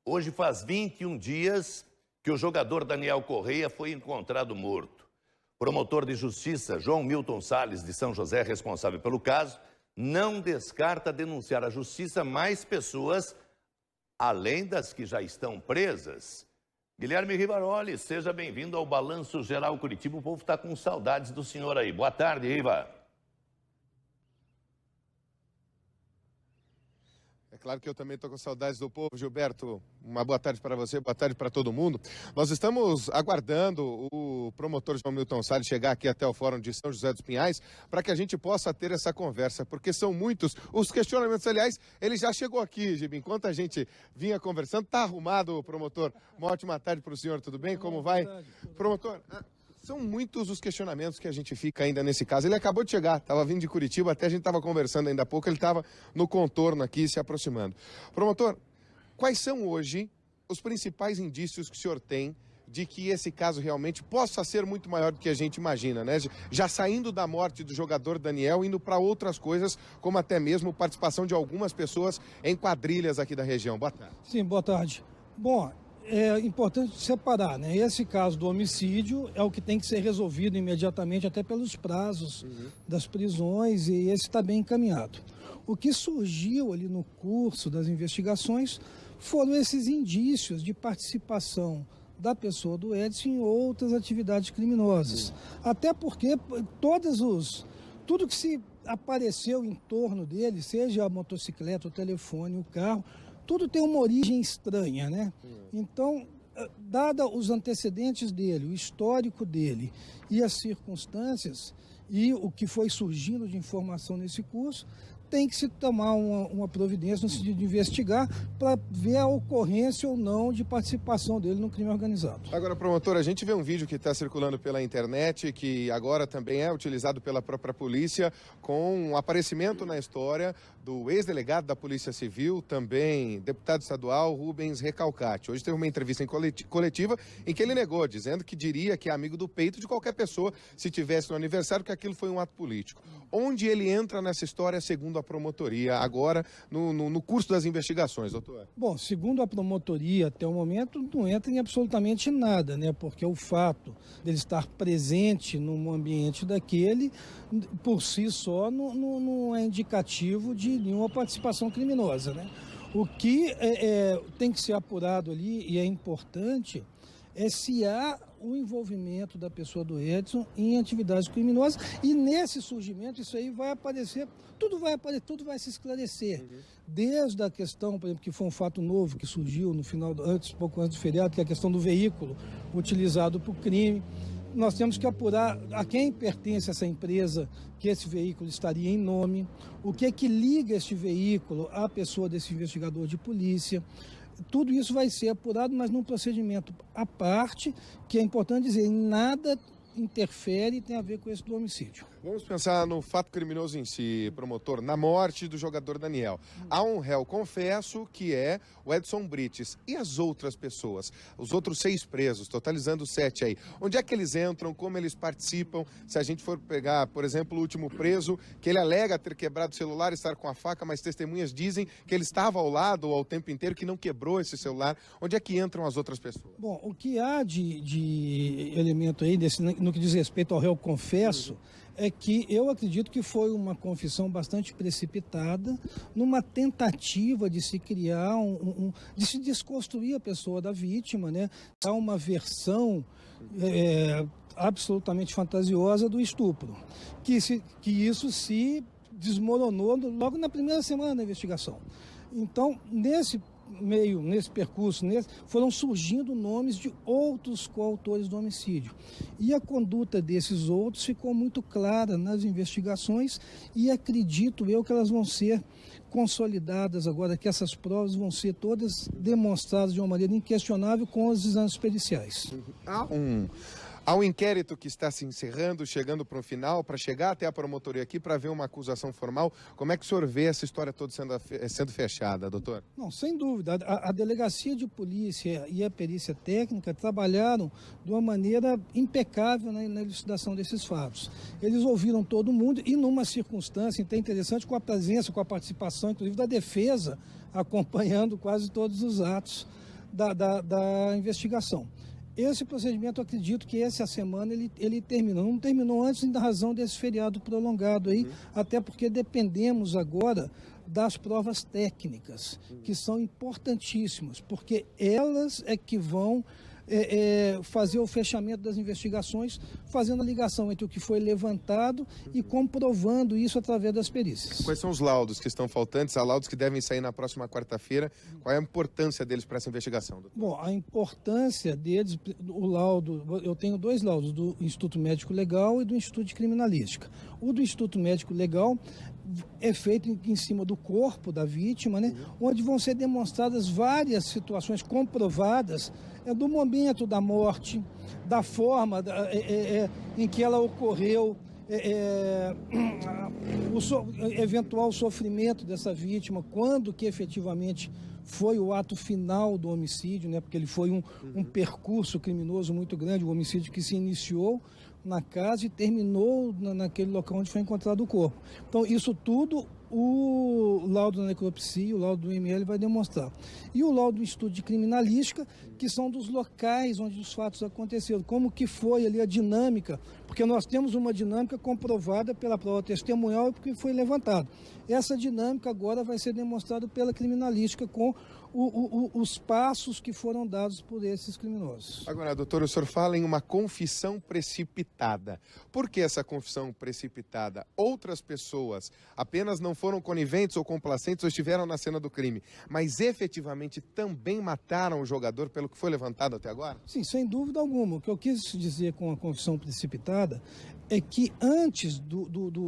Hoje faz 21 dias que o jogador Daniel Correia foi encontrado morto. O promotor de justiça João Milton Salles de São José, responsável pelo caso, não descarta denunciar à justiça mais pessoas, além das que já estão presas. Guilherme Rivaroli, seja bem-vindo ao Balanço Geral Curitiba. O povo está com saudades do senhor aí. Boa tarde, Riva. É claro que eu também estou com saudades do povo, Gilberto. Uma boa tarde para você, boa tarde para todo mundo. Nós estamos aguardando o promotor João Milton Salles chegar aqui até o Fórum de São José dos Pinhais para que a gente possa ter essa conversa, porque são muitos os questionamentos. Aliás, ele já chegou aqui, Gibi, enquanto a gente vinha conversando. Está arrumado, promotor? Uma ótima tarde para o senhor, tudo bem? Como vai? Promotor... São muitos os questionamentos que a gente fica ainda nesse caso. Ele acabou de chegar, estava vindo de Curitiba, até a gente estava conversando ainda há pouco, ele estava no contorno aqui, se aproximando. Promotor, quais são hoje os principais indícios que o senhor tem de que esse caso realmente possa ser muito maior do que a gente imagina, né? Já saindo da morte do jogador Daniel, indo para outras coisas, como até mesmo participação de algumas pessoas em quadrilhas aqui da região. Boa tarde. Sim, boa tarde. Bom, é importante separar, né? Esse caso do homicídio é o que tem que ser resolvido imediatamente, até pelos prazos das prisões, e esse está bem encaminhado. O que surgiu ali no curso das investigações foram esses indícios de participação da pessoa do Edson em outras atividades criminosas. Até porque tudo que se apareceu em torno dele, seja a motocicleta, o telefone, o carro, tudo tem uma origem estranha, né? Então, dada os antecedentes dele, o histórico dele e as circunstâncias e o que foi surgindo de informação nesse curso, tem que se tomar uma providência no sentido de investigar para ver a ocorrência ou não de participação dele no crime organizado. Agora, promotor, a gente vê um vídeo que está circulando pela internet, que agora também é utilizado pela própria polícia, com um aparecimento na história do ex-delegado da Polícia Civil, também deputado estadual, Rubens Recalcati. Hoje teve uma entrevista em coletiva em que ele negou, dizendo que diria que é amigo do peito de qualquer pessoa se tivesse no aniversário, que aquilo foi um ato político. Onde ele entra nessa história, segundo a promotoria, agora no curso das investigações, doutor? Bom, segundo a promotoria, até o momento, não entra em absolutamente nada, né? Porque o fato dele estar presente num ambiente daquele, por si só, não é indicativo de nenhuma participação criminosa, né? O que tem que ser apurado ali, e é importante, é se há o envolvimento da pessoa do Edson em atividades criminosas, e nesse surgimento isso aí vai aparecer, tudo vai se esclarecer. Desde a questão, por exemplo, que foi um fato novo que surgiu no pouco antes do feriado, que é a questão do veículo utilizado para o crime. Nós temos que apurar a quem pertence essa empresa que esse veículo estaria em nome, o que é que liga este veículo à pessoa desse investigador de polícia. Tudo isso vai ser apurado, mas num procedimento à parte, que é importante dizer, nada interfere e tem a ver com esse do homicídio. Vamos pensar no fato criminoso em si, promotor, na morte do jogador Daniel. Há um réu, confesso, que é o Edson Brites. E as outras pessoas? Os outros 6 presos, totalizando 7 aí. Onde é que eles entram? Como eles participam? Se a gente for pegar, por exemplo, o último preso, que ele alega ter quebrado o celular, estar com a faca, mas testemunhas dizem que ele estava ao lado ao tempo inteiro, que não quebrou esse celular. Onde é que entram as outras pessoas? Bom, o que há de elemento aí, no que diz respeito ao réu, confesso, é que eu acredito que foi uma confissão bastante precipitada, numa tentativa de se criar, de se desconstruir a pessoa da vítima, né? Há uma versão absolutamente fantasiosa do estupro, que isso se desmoronou logo na primeira semana da investigação. Então, nesse percurso, foram surgindo nomes de outros coautores do homicídio. E a conduta desses outros ficou muito clara nas investigações, e acredito eu que elas vão ser consolidadas agora, que essas provas vão ser todas demonstradas de uma maneira inquestionável com os exames periciais. Há um inquérito que está se encerrando, chegando para um final, para chegar até a promotoria aqui para ver uma acusação formal. Como é que o senhor vê essa história toda sendo fechada, doutor? Não, sem dúvida. A Delegacia de Polícia e a Perícia Técnica trabalharam de uma maneira impecável na elucidação desses fatos. Eles ouviram todo mundo e numa circunstância até interessante, com a presença, com a participação, inclusive, da defesa, acompanhando quase todos os atos da investigação. Esse procedimento, eu acredito que essa semana ele terminou. Não terminou antes em razão desse feriado prolongado aí, até porque dependemos agora das provas técnicas, que são importantíssimas, porque elas é que vão fazer o fechamento das investigações, fazendo a ligação entre o que foi levantado e comprovando isso através das perícias. Quais são os laudos que estão faltantes? Há laudos que devem sair na próxima quarta-feira. Qual é a importância deles para essa investigação, doutor? Bom, a importância deles, o laudo, eu tenho 2 laudos, do Instituto Médico Legal e do Instituto de Criminalística. O do Instituto Médico Legal é feito em cima do corpo da vítima, né? Onde vão ser demonstradas várias situações comprovadas do momento da morte, da forma em que ela ocorreu, o eventual sofrimento dessa vítima, quando que efetivamente foi o ato final do homicídio, né? Porque ele foi um percurso criminoso muito grande, um homicídio que se iniciou na casa e terminou naquele local onde foi encontrado o corpo. Então, isso tudo o laudo da necropsia, o laudo do IML vai demonstrar. E o laudo do Instituto de Criminalística, que são dos locais onde os fatos aconteceram, como que foi ali a dinâmica, porque nós temos uma dinâmica comprovada pela prova testemunhal e porque foi levantado. Essa dinâmica agora vai ser demonstrada pela criminalística com os passos que foram dados por esses criminosos. Agora, doutor, o senhor fala em uma confissão precipitada. Por que essa confissão precipitada? Outras pessoas apenas não foram coniventes ou complacentes ou estiveram na cena do crime, mas efetivamente também mataram o jogador pelo que foi levantado até agora? Sim, sem dúvida alguma. O que eu quis dizer com a confissão precipitada é que antes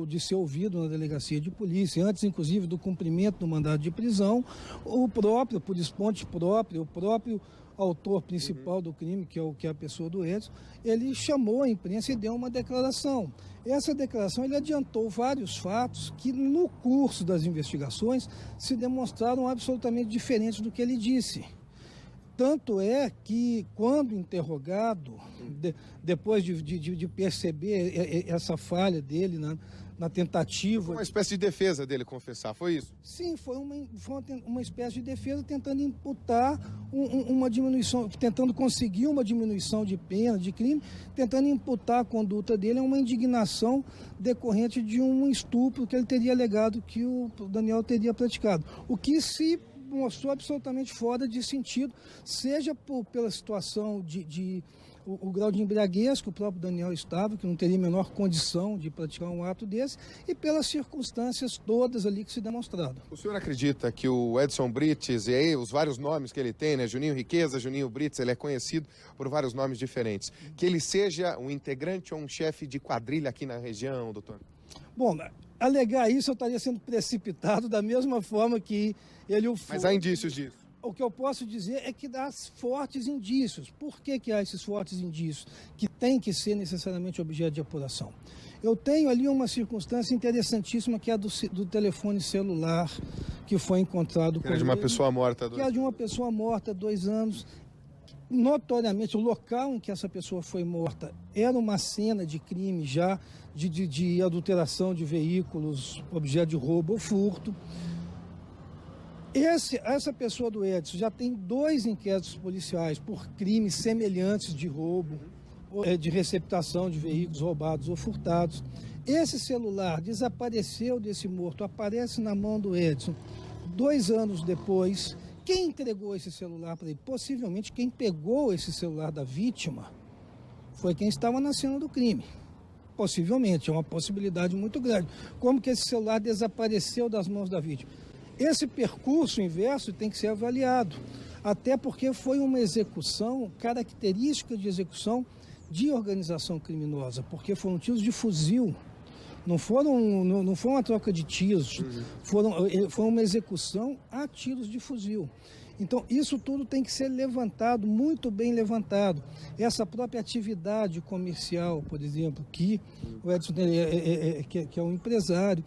de ser ouvido na delegacia de polícia, antes inclusive do cumprimento do mandado de prisão, o próprio, por desponte próprio, o próprio autor principal do crime, que é a pessoa do Edson, ele chamou a imprensa e deu uma declaração. Essa declaração ele adiantou vários fatos que no curso das investigações se demonstraram absolutamente diferentes do que ele disse. Tanto é que, quando interrogado, depois de perceber essa falha dele na tentativa... Foi uma espécie de defesa dele confessar, foi isso? Sim, foi uma espécie de defesa tentando imputar uma diminuição, tentando conseguir uma diminuição de pena, de crime, tentando imputar a conduta dele a uma indignação decorrente de um estupro que ele teria alegado que o Daniel teria praticado. O que se mostrou absolutamente fora de sentido, seja pela situação o grau de embriaguez que o próprio Daniel estava, que não teria a menor condição de praticar um ato desse, e pelas circunstâncias todas ali que se demonstraram. O senhor acredita que o Edson Brites, e aí os vários nomes que ele tem, né, Juninho Riqueza, Juninho Brites, ele é conhecido por vários nomes diferentes, que ele seja um integrante ou um chefe de quadrilha aqui na região, doutor? Bom, alegar isso eu estaria sendo precipitado da mesma forma que ele o foi. Mas há indícios disso? O que eu posso dizer é que dá fortes indícios. Por que há esses fortes indícios? Que tem que ser necessariamente objeto de apuração. Eu tenho ali uma circunstância interessantíssima, que é a do telefone celular que foi encontrado. Que era de uma pessoa morta. Que era de uma pessoa morta há 2 anos. Notoriamente, o local em que essa pessoa foi morta era uma cena de crime já, de adulteração de veículos, objeto de roubo ou furto. Essa pessoa do Edson já tem 2 inquéritos policiais por crimes semelhantes de roubo, de receptação de veículos roubados ou furtados. Esse celular desapareceu desse morto, aparece na mão do Edson 2 anos depois. Quem entregou esse celular para ele? Possivelmente quem pegou esse celular da vítima foi quem estava na cena do crime. Possivelmente, é uma possibilidade muito grande. Como que esse celular desapareceu das mãos da vítima? Esse percurso inverso tem que ser avaliado, até porque foi uma execução, característica de execução de organização criminosa, porque foram tiros de fuzil, não foi uma troca de tiros, foi uma execução a tiros de fuzil. Então, isso tudo tem que ser levantado, muito bem levantado. Essa própria atividade comercial, por exemplo, que o Edson que é um empresário,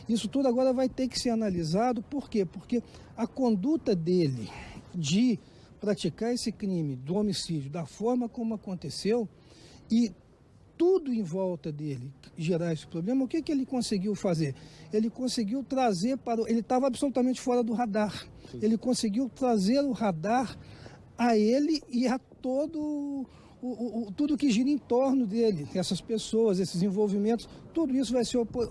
isso tudo agora vai ter que ser analisado. Por quê? Porque a conduta dele de praticar esse crime do homicídio da forma como aconteceu e tudo em volta dele gerar esse problema, o que ele conseguiu fazer? Ele conseguiu trazer ele estava absolutamente fora do radar. Ele conseguiu trazer o radar a ele e a tudo que gira em torno dele, essas pessoas, esses envolvimentos, tudo isso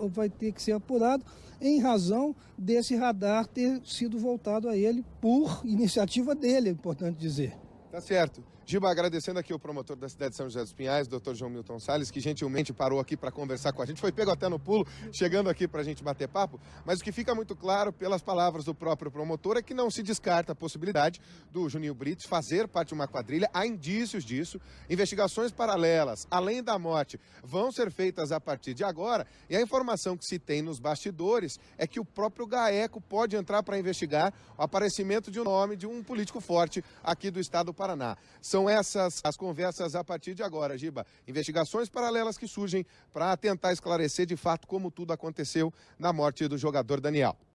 vai ter que ser apurado em razão desse radar ter sido voltado a ele por iniciativa dele, é importante dizer. Tá certo. Giba, agradecendo aqui o promotor da cidade de São José dos Pinhais, doutor João Milton Salles, que gentilmente parou aqui para conversar com a gente. Foi pego até no pulo, chegando aqui para a gente bater papo. Mas o que fica muito claro pelas palavras do próprio promotor é que não se descarta a possibilidade do Juninho Brits fazer parte de uma quadrilha. Há indícios disso. Investigações paralelas, além da morte, vão ser feitas a partir de agora. E a informação que se tem nos bastidores é que o próprio GAECO pode entrar para investigar o aparecimento de um nome de um político forte aqui do estado do Paraná. São essas as conversas a partir de agora, Giba. Investigações paralelas que surgem para tentar esclarecer de fato como tudo aconteceu na morte do jogador Daniel.